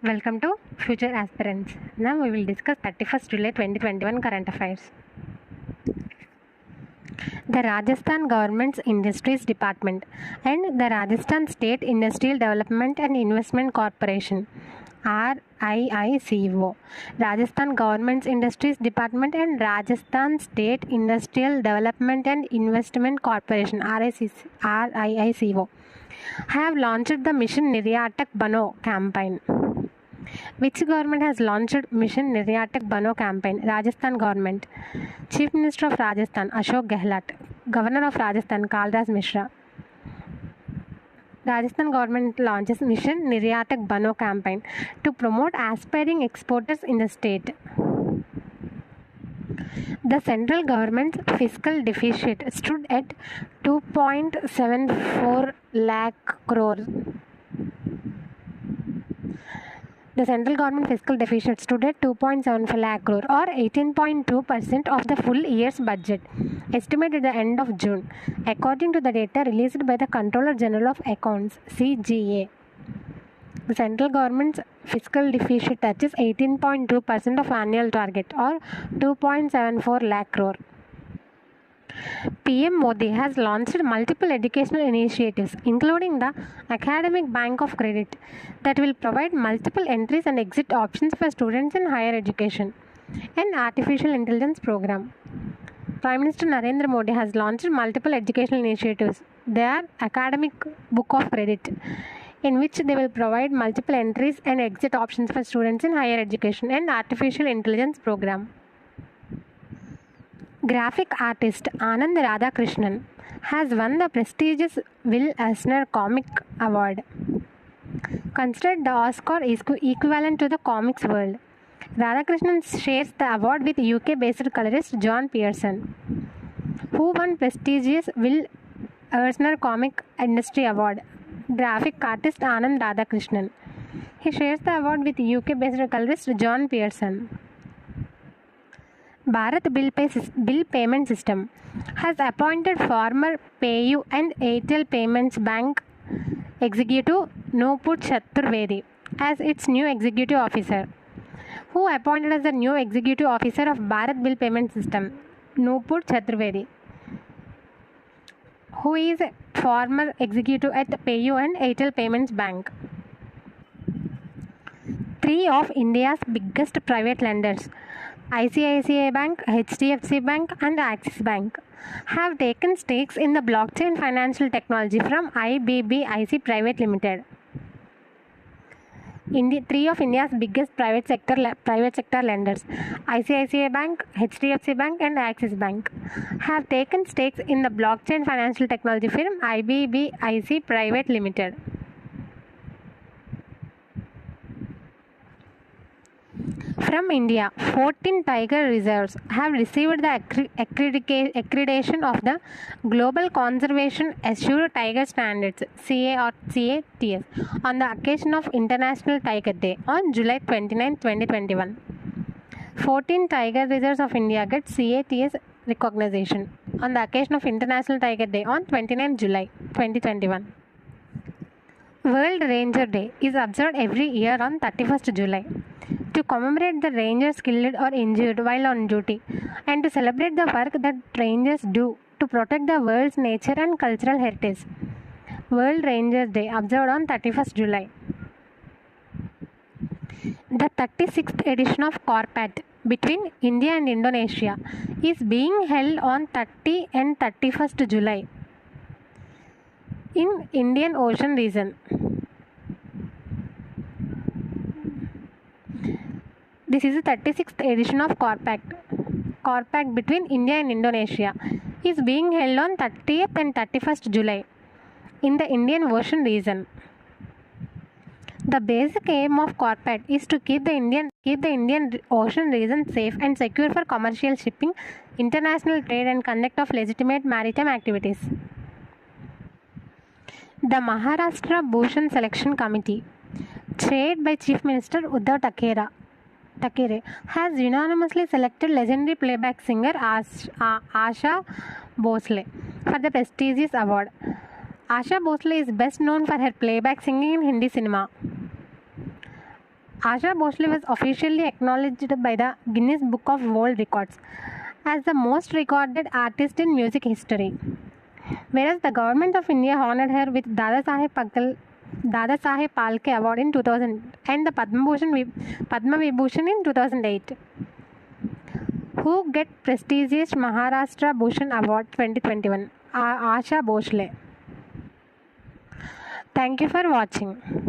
Welcome to Future Aspirants. Now we will discuss 31st July 2021 current affairs. The Rajasthan Government's Industries Department and the Rajasthan State Industrial Development and Investment Corporation RIICO, Rajasthan Government's Industries Department and Rajasthan State Industrial Development and Investment Corporation RIICO have launched the Mission Niryatak Bano campaign. Which government has launched Mission Niryatak Bano campaign? Rajasthan government. Chief Minister of Rajasthan Ashok Gehlot. Governor of Rajasthan Kalras Mishra. Rajasthan government launches Mission Niryatak Bano campaign to promote aspiring exporters in the state. The central government's fiscal deficit stood at 2.74 lakh crore. The central government fiscal deficit stood at 2.75 lakh crore or 18.2% of the full year's budget, estimated at the end of June, according to the data released by the Controller General of Accounts (CGA). The central government's fiscal deficit touches 18.2% of annual target or 2.74 lakh crore. PM Modi has launched multiple educational initiatives, including the Academic Bank of Credit, that will provide multiple entries and exit options for students in higher education, and artificial intelligence program. Prime Minister Narendra Modi has launched multiple educational initiatives. They are Academic Book of Credit, in which they will provide multiple entries and exit options for students in higher education, and artificial intelligence program. Graphic artist Anand Radhakrishnan has won the prestigious Will Eisner Comic Award, considered the Oscar equivalent to the comics world. Radhakrishnan shares the award with UK-based colorist John Pearson, who won prestigious Will Eisner Comic Industry Award. Graphic artist Anand Radhakrishnan. He shares the award with UK-based colorist John Pearson. Bharat Bill Payment System has appointed former PayU and Airtel Payments Bank executive Nupur Chaturvedi as its new executive officer. Who appointed as the new executive officer of Bharat Bill Payment System? Nupur Chaturvedi, who is a former executive at PayU and Airtel Payments Bank. Three of India's biggest private lenders, ICICI Bank, HDFC Bank and Axis Bank, have taken stakes in the blockchain financial technology from IBBIC Private Limited. Three of India's biggest private sector lenders, ICICI Bank, HDFC Bank and Axis Bank, have taken stakes in the blockchain financial technology firm IBBIC Private Limited. From India, 14 tiger reserves have received the accreditation of the Global Conservation Assured Tiger Standards (CATS) on the occasion of International Tiger Day on July 29, 2021. 14 tiger reserves of India get CATS recognition on the occasion of International Tiger Day on 29 July 2021. World Ranger Day is observed every year on 31st July. To commemorate the rangers killed or injured while on duty, and to celebrate the work that rangers do to protect the world's nature and cultural heritage. World Rangers Day observed on 31st July. The 36th edition of CORPAT between India and Indonesia is being held on 30 and 31st July in Indian Ocean region. This is the 36th edition of CORPAT between India and Indonesia is being held on 30th and 31st July in the Indian Ocean region. The basic aim of CORPAT is to keep the Indian Ocean region safe and secure for commercial shipping, international trade and conduct of legitimate maritime activities. The Maharashtra Bhushan Selection Committee, chaired by Chief Minister Uddhav Thackeray, has unanimously selected legendary playback singer Asha Bhosle for the prestigious award. Asha Bhosle is best known for her playback singing in Hindi cinema. Asha Bhosle was officially acknowledged by the Guinness Book of World Records as the most recorded artist in music history, whereas the government of India honored her with Dada Saheb Phalke Award in 2000 and the Padma Vibhushan in 2008. Who get prestigious Maharashtra Bhushan Award 2021? Asha Bhosle. Thank you for watching.